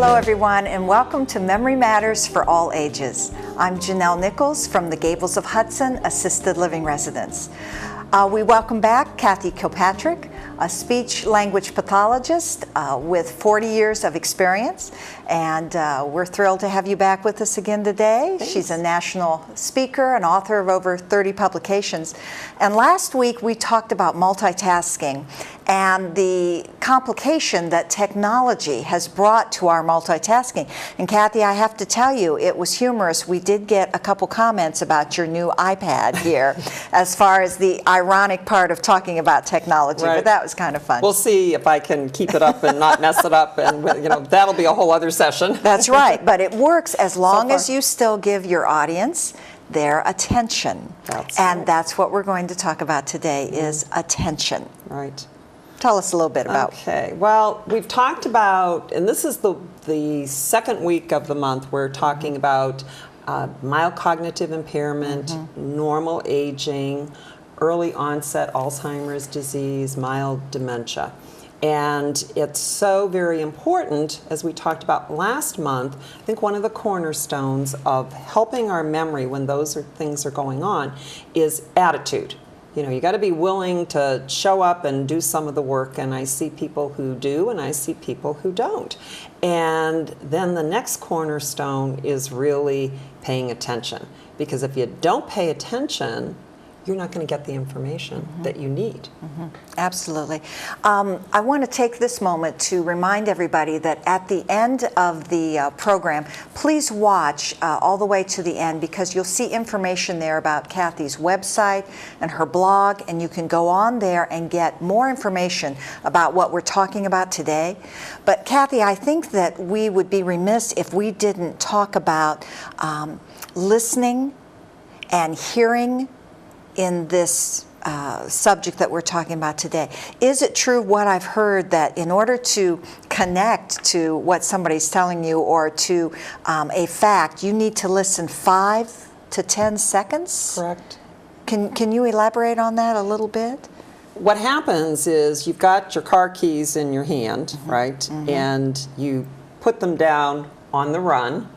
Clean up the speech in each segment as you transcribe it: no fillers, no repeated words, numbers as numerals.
Hello everyone, and welcome to Memory Matters for All Ages. I'm Janelle Nichols from the Gables of Hudson Assisted Living Residence. We welcome back Kathy Kilpatrick, a speech-language pathologist with 40 years of experience, and we're thrilled to have you back with us again today. Thanks. She's a national speaker and author of over 30 publications. And last week we talked about multitasking and the complication that technology has brought to our multitasking. And Kathy, I have to tell you, it was humorous. We did get a couple comments about your new iPad here as far as the ironic part of talking about technology, Right. but that was kind of fun. We'll see if I can keep it up and not mess it up, and that'll be a whole other session. That's right, but it works as long far. as you still give your audience their attention. And that's what we're going to talk about today is attention. Right. Tell us a little bit about. Okay. Well, we've talked about, and this is the second week of the month, we're talking about mild cognitive impairment, normal aging, early onset Alzheimer's disease, mild dementia. And it's so very important, as we talked about last month. I think one of the cornerstones of helping our memory when those things are going on is attitude. You got to be willing to show up and do some of the work, and I see people who do and I see people who don't. And then the next cornerstone is really paying attention, because if you don't pay attention, you're not going to get the information that you need. Absolutely. I want to take this moment to remind everybody that at the end of the program, please watch all the way to the end, because you'll see information there about Kathy's website and her blog, and you can go on there and get more information about what we're talking about today. But Kathy, I think that we would be remiss if we didn't talk about listening and hearing in this subject that we're talking about today. Is it true what I've heard that in order to connect to what somebody's telling you or to a fact, you need to listen 5 to 10 seconds? Correct. Can you elaborate on that a little bit? What happens is you've got your car keys in your hand, right? And you put them down on the run.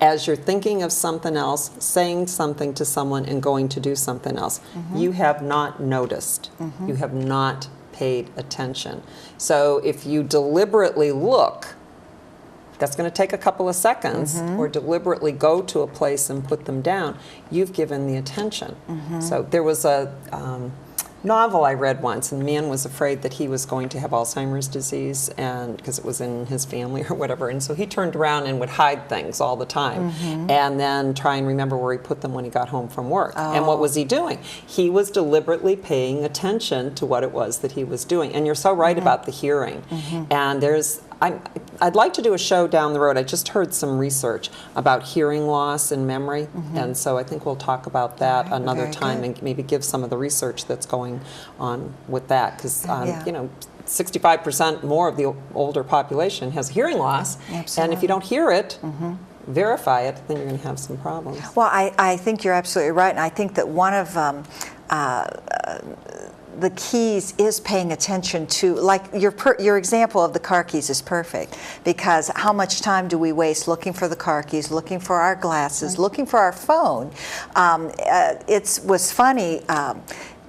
As you're thinking of something else, saying something to someone and going to do something else, you have not noticed. You have not paid attention. So if you deliberately look, that's going to take a couple of seconds, or deliberately go to a place and put them down, you've given the attention. So there was a novel I read once, and the man was afraid that he was going to have Alzheimer's disease, and because it was in his family or whatever, and so he turned around and would hide things all the time, and then try and remember where he put them when he got home from work. And what was he doing? He was deliberately paying attention to what it was that he was doing. And you're so right about the hearing. And I'd like to do a show down the road. I just heard some research about hearing loss and memory, and so I think we'll talk about that another time and maybe give some of the research that's going on with that, because 65% more of the older population has hearing loss, and if you don't hear it, verify it, then you're going to have some problems. Well, I think you're absolutely right, and I think that one of the keys is paying attention to, like your example of the car keys is perfect, because how much time do we waste looking for the car keys, looking for our glasses, looking for our phone? It was funny.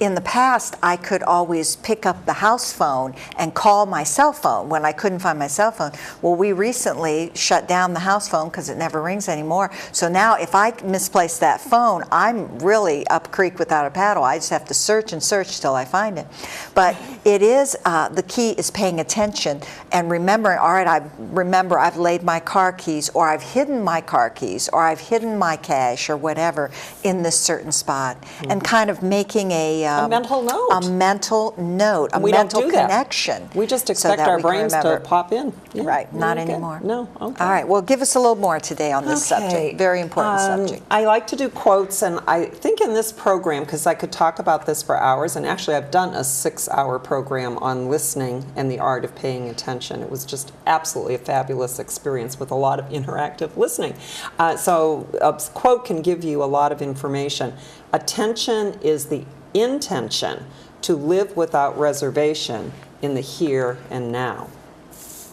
In the past, I could always pick up the house phone and call my cell phone when I couldn't find my cell phone. Well, we recently shut down the house phone because it never rings anymore. So now if I misplace that phone, I'm really up creek without a paddle. I just have to search and search till I find it. But it is, the key is paying attention and remembering, all right, I've laid my car keys, or I've hidden my car keys, or I've hidden my cash or whatever in this certain spot, and kind of making a mental note. A mental note, a we mental don't do that. connection. We just expect our brains to pop in. Yeah. Right, not anymore. No, okay. All right, well, give us a little more today on this subject. Very important subject. I like to do quotes, and I think in this program, because I could talk about this for hours, and actually I've done a 6-hour program on listening and the art of paying attention. It was just absolutely a fabulous experience with a lot of interactive listening. So a quote can give you a lot of information. Attention is the intention to live without reservation in the here and now.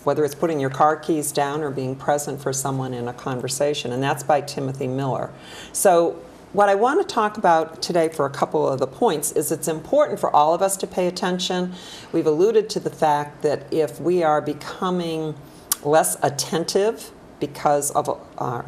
whether it's putting your car keys down or being present for someone in a conversation, and that's by Timothy Miller. So what I want to talk about today for a couple of the points is it's important for all of us to pay attention. We've alluded to the fact that if we are becoming less attentive because of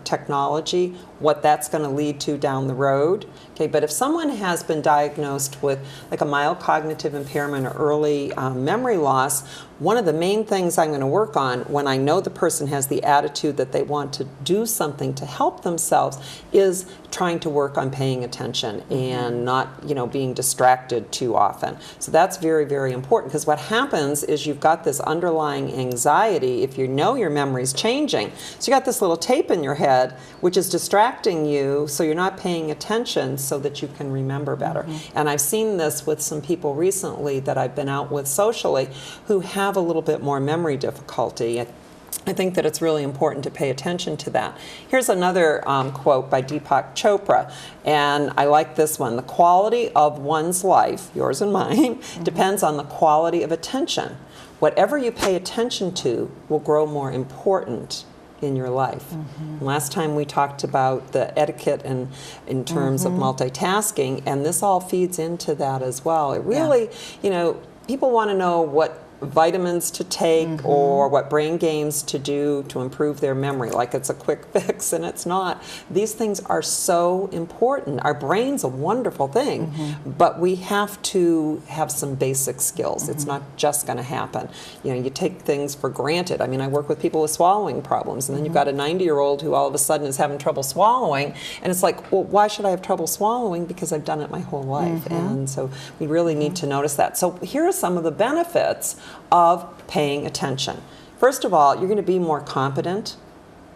technology, what that's going to lead to down the road. Okay, but if someone has been diagnosed with like a mild cognitive impairment or early memory loss, one of the main things I'm going to work on when I know the person has the attitude that they want to do something to help themselves is trying to work on paying attention and not, you know, being distracted too often. So that's very, very important, because what happens is you've got this underlying anxiety if you know your memory's changing. So you got this little tape in your head which is distracting you, so you're not paying attention so that you can remember better. And I've seen this with some people recently that I've been out with socially who have a little bit more memory difficulty. I think that it's really important to pay attention to that. Here's another quote by Deepak Chopra, and I like this one. The quality of one's life, yours and mine, depends on the quality of attention. Whatever you pay attention to will grow more important in your life. Last time we talked about the etiquette and in terms of multitasking, and this all feeds into that as well. It really, you know, people want to know what vitamins to take or what brain games to do to improve their memory, like it's a quick fix, and it's not. These things are so important. Our brain's a wonderful thing, but we have to have some basic skills. It's not just going to happen. You know, you take things for granted. I mean, I work with people with swallowing problems, and then you've got a 90-year-old who all of a sudden is having trouble swallowing, and it's like, well, why should I have trouble swallowing? Because I've done it my whole life. And so we really need to notice that. So here are some of the benefits of paying attention. First of all, you're going to be more competent.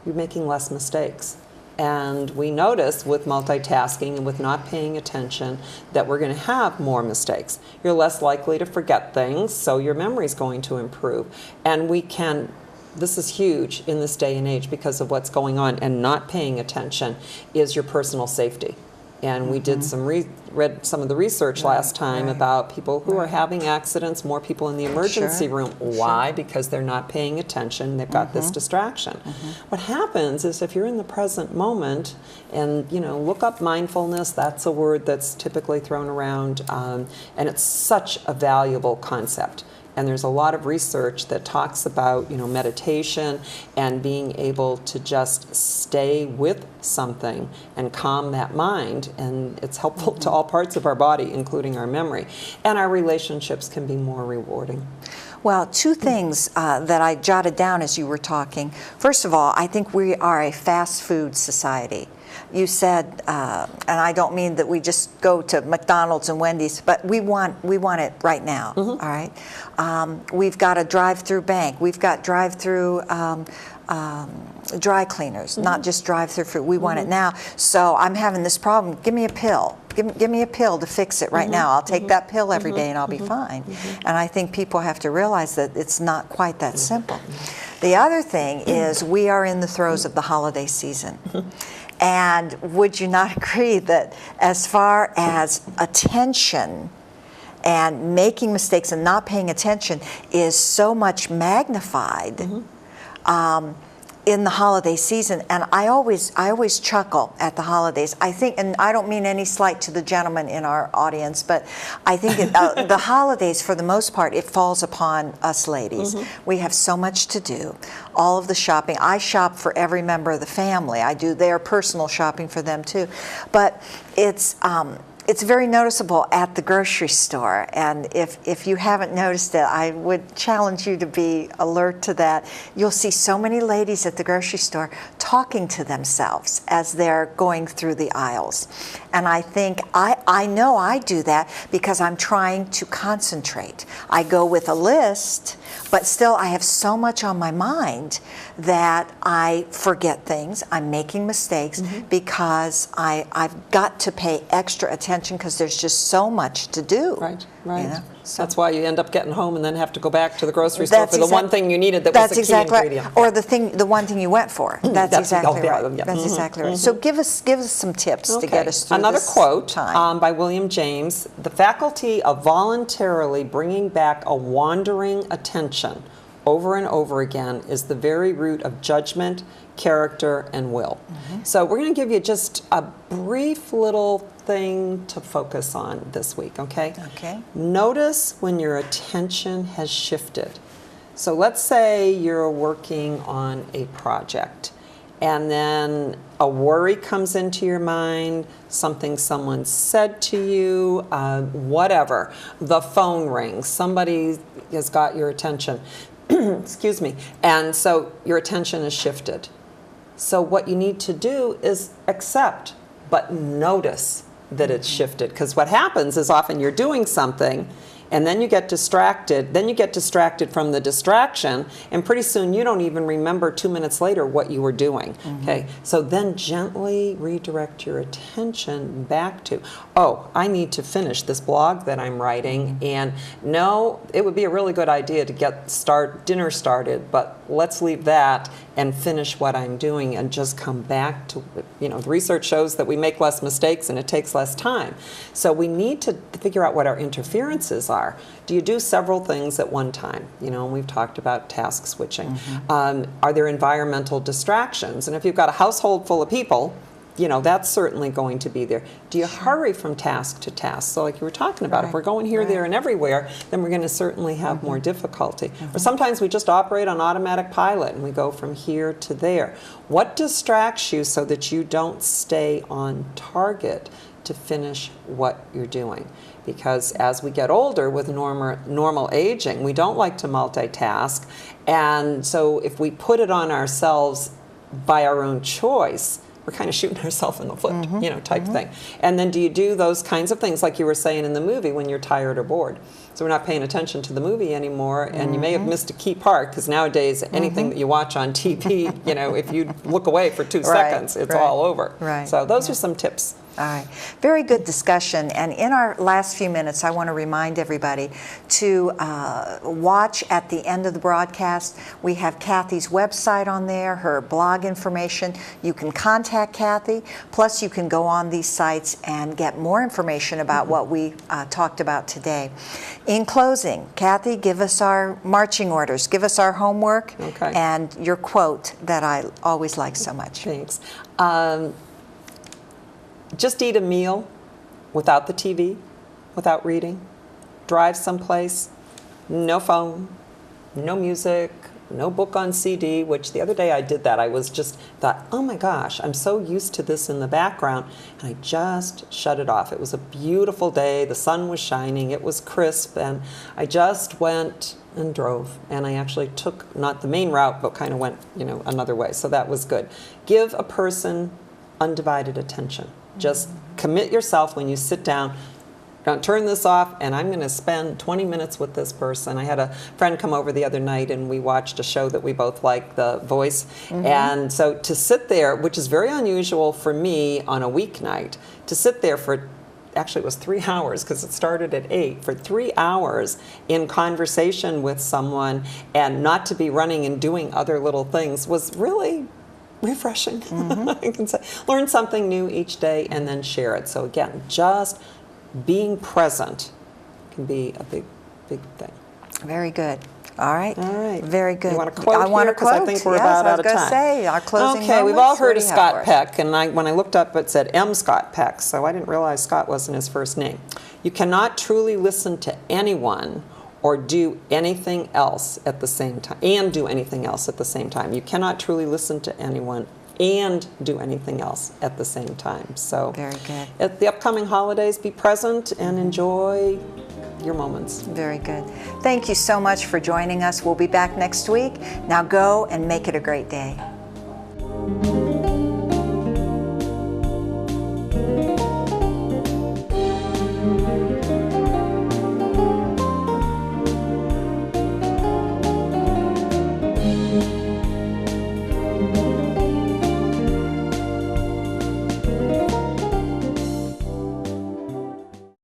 You're making less mistakes. And we notice with multitasking and with not paying attention that we're going to have more mistakes. You're less likely to forget things, so your memory is going to improve. And we can, this is huge in this day and age because of what's going on, and not paying attention is your personal safety. And we did some read some of the research last time about people who are having accidents, more people in the emergency room. Why? Because they're not paying attention. They've got this distraction. What happens is if you're in the present moment, and you know, look up mindfulness. That's a word that's typically thrown around, and it's such a valuable concept. And there's a lot of research that talks about, you know, meditation and being able to just stay with something and calm that mind. And it's helpful to all parts of our body, including our memory. And our relationships can be more rewarding. Well, two things that I jotted down as you were talking. First of all, I think we are a fast food society. You said, and I don't mean that we just go to McDonald's and Wendy's, but we want it right now. All right, we've got a drive-through bank. We've got drive-through dry cleaners, not just drive-through food. We want it now. So I'm having this problem. Give me a pill. Give me a pill to fix it right now. I'll take that pill every day and I'll be fine. And I think people have to realize that it's not quite that simple. The other thing is we are in the throes of the holiday season. And would you not agree that as far as attention and making mistakes and not paying attention is so much magnified in the holiday season? And I always chuckle at the holidays. I think, and I don't mean any slight to the gentleman in our audience, but I think the holidays, for the most part, it falls upon us ladies. We have so much to do. All of the shopping. I shop for every member of the family. I do their personal shopping for them too. But it's very noticeable at the grocery store, and if you haven't noticed it, I would challenge you to be alert to that. You'll see so many ladies at the grocery store talking to themselves as they're going through the aisles. And I think, I know I do that because I'm trying to concentrate. I go with a list, but still I have so much on my mind that I forget things. I'm making mistakes because I've got to pay extra attention because there's just so much to do. Right, right. You know? So that's why you end up getting home and then have to go back to the grocery store for the one thing you needed that was the key ingredient. Or the one thing you went for. That's exactly right. Yeah. That's exactly right. So give us some tips to get us through Another this quote time. by William James: "The faculty of voluntarily bringing back a wandering attention over and over again is the very root of judgment, character, and will. So we're going to give you just a brief little thing to focus on this week, okay? Okay. Notice when your attention has shifted. So let's say you're working on a project, and then a worry comes into your mind, something someone said to you, whatever. The phone rings, somebody has got your attention, excuse me, and so your attention is shifted. So what you need to do is accept, but notice that it's shifted. Because what happens is often you're doing something, and then you get distracted, from the distraction, and pretty soon you don't even remember 2 minutes later what you were doing. Okay, so then gently redirect your attention back to, oh, I need to finish this blog that I'm writing, and no, it would be a really good idea to get dinner started, but let's leave that and finish what I'm doing and just come back to, the research shows that we make less mistakes and it takes less time. So we need to figure out what our interferences are. Do you do several things at one time? And we've talked about task switching. Are there environmental distractions? And if you've got a household full of people, that's certainly going to be there. Do you hurry from task to task? So like you were talking about, if we're going here, there, and everywhere, then we're going to certainly have more difficulty. Or sometimes we just operate on automatic pilot and we go from here to there. What distracts you so that you don't stay on target to finish what you're doing? Because as we get older with normal aging, we don't like to multitask. And so if we put it on ourselves by our own choice, we're kind of shooting ourselves in the foot, type thing. And then do you do those kinds of things like you were saying in the movie when you're tired or bored? So we're not paying attention to the movie anymore, and you may have missed a key part, because nowadays anything that you watch on TV, if you look away for 2 seconds, it's all over. So those are some tips. All right. Very good discussion. And in our last few minutes, I want to remind everybody to watch at the end of the broadcast. We have Kathy's website on there, her blog information. You can contact Kathy. Plus, you can go on these sites and get more information about what we talked about today. In closing, Kathy, give us our marching orders. Give us our homework and your quote that I always like so much. Thanks. Just eat a meal without the TV, without reading. Drive someplace, no phone, no music, no book on CD, which the other day I did that. I was just thought, oh my gosh, I'm so used to this in the background. And I just shut it off. It was a beautiful day. The sun was shining. It was crisp. And I just went and drove. And I actually took not the main route, but kind of went, another way. So that was good. Give a person undivided attention. Just commit yourself when you sit down. Don't turn this off, and I'm going to spend 20 minutes with this person. I had a friend come over the other night, and we watched a show that we both like, The Voice. And so to sit there, which is very unusual for me on a weeknight, to sit there for, actually it was 3 hours because it started at 8, for 3 hours in conversation with someone and not to be running and doing other little things was really refreshing. I can say, learn something new each day and then share it. So again, just being present can be a big thing. Very good. All right. Very good. You want to quote I want here? Because I think we're about out of time. I was going to say, our closing Okay, we've moments. all heard of What do you have Scott for us? Peck, and when I looked up, it said M. Scott Peck, so I didn't realize Scott wasn't his first name. You cannot truly listen to anyone or do anything else at the same time, and do anything else at the same time. You cannot truly listen to anyone and do anything else at the same time. So very good. At the upcoming holidays, be present and enjoy your moments. Very good. Thank you so much for joining us. We'll be back next week. Now go and make it a great day.